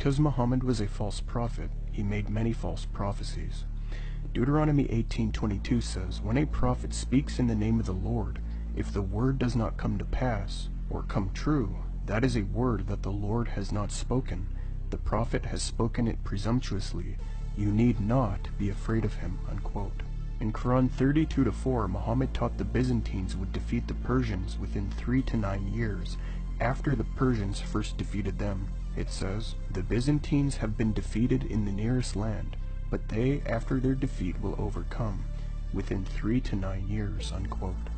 Because Muhammad was a false prophet, he made many false prophecies. Deuteronomy 18:22 says, "When a prophet speaks in the name of the Lord, if the word does not come to pass, or come true, that is a word that the Lord has not spoken. The prophet has spoken it presumptuously. You need not be afraid of him." Unquote. In Quran 32-4, Muhammad taught the Byzantines would defeat the Persians within 3 to 9 years, after the Persians first defeated them. It says, "The Byzantines have been defeated in the nearest land, but they, after their defeat, will overcome, within 3 to 9 years." Unquote.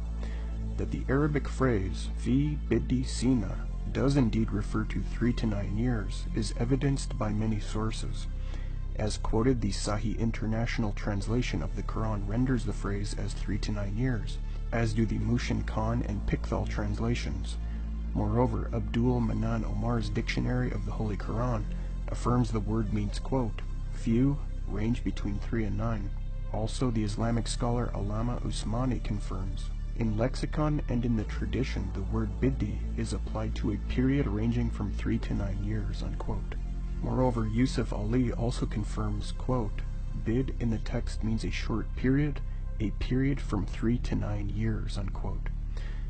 That the Arabic phrase, fi biddi sina, does indeed refer to 3 to 9 years is evidenced by many sources. As quoted, the Sahih International Translation of the Quran renders the phrase as 3 to 9 years, as do the Mushin Khan and Pickthall translations. Moreover, Abdul Manan Omar's Dictionary of the Holy Quran affirms the word means, quote, few, range between 3 and 9. Also, the Islamic scholar Allama Usmani confirms, in lexicon and in the tradition, the word biddi is applied to a period ranging from 3 to 9 years, unquote. Moreover, Yusuf Ali also confirms, quote, bid in the text means a short period, a period from 3 to 9 years, unquote.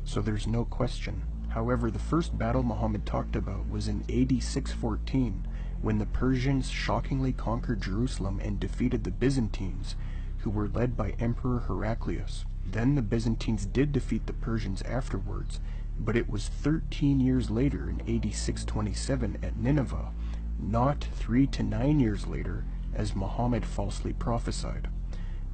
So there's no question. However, the first battle Muhammad talked about was in AD 614, when the Persians shockingly conquered Jerusalem and defeated the Byzantines, who were led by Emperor Heraclius. Then the Byzantines did defeat the Persians afterwards, but it was 13 years later in AD 627 at Nineveh, not 3 to 9 years later, as Muhammad falsely prophesied.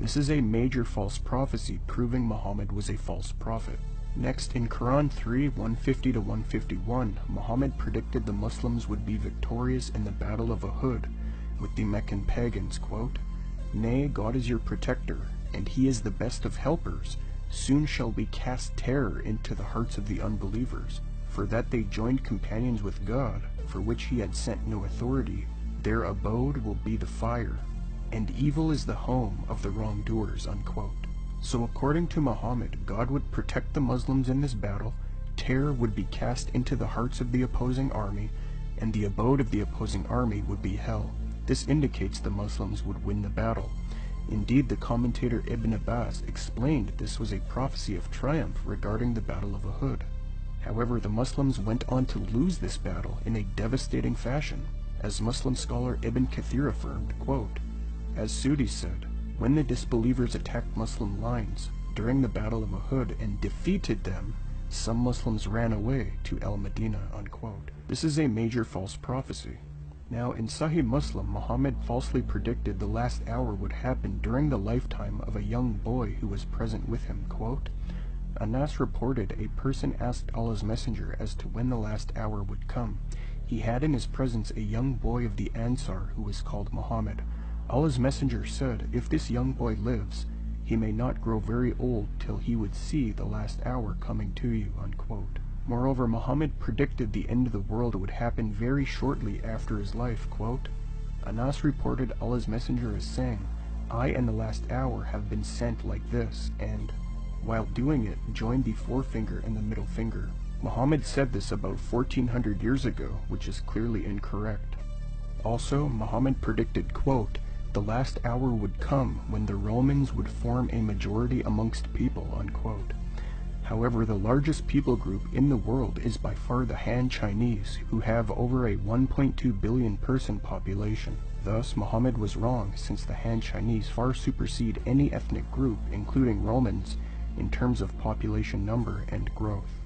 This is a major false prophecy, proving Muhammad was a false prophet. Next, in Quran 3, 150-151, Muhammad predicted the Muslims would be victorious in the Battle of Uhud with the Meccan pagans, quote, "Nay, God is your protector, and he is the best of helpers. Soon shall we cast terror into the hearts of the unbelievers, for that they joined companions with God, for which he had sent no authority. Their abode will be the fire, and evil is the home of the wrongdoers." Unquote. So according to Muhammad, God would protect the Muslims in this battle, terror would be cast into the hearts of the opposing army, and the abode of the opposing army would be hell. This indicates the Muslims would win the battle. Indeed, the commentator Ibn Abbas explained this was a prophecy of triumph regarding the Battle of Uhud. However, the Muslims went on to lose this battle in a devastating fashion, as Muslim scholar Ibn Kathir affirmed, quote, as Sudi said, when the disbelievers attacked Muslim lines during the Battle of Uhud and defeated them, some Muslims ran away to Al-Madinah, unquote. This is a major false prophecy. Now, in Sahih Muslim, Muhammad falsely predicted the last hour would happen during the lifetime of a young boy who was present with him, quote, Anas reported a person asked Allah's Messenger as to when the last hour would come. He had in his presence a young boy of the Ansar who was called Muhammad. Allah's Messenger said, if this young boy lives, he may not grow very old till he would see the last hour coming to you, unquote. Moreover, Muhammad predicted the end of the world would happen very shortly after his life, quote, Anas reported Allah's Messenger as saying, I and the last hour have been sent like this, and while doing it, joined the forefinger and the middle finger. Muhammad said this about 1400 years ago, which is clearly incorrect. Also, Muhammad predicted, quote, the last hour would come when the Romans would form a majority amongst people, unquote. However, the largest people group in the world is by far the Han Chinese, who have over a 1.2 billion person population. Thus, Muhammad was wrong, since the Han Chinese far supersede any ethnic group, including Romans, in terms of population number and growth.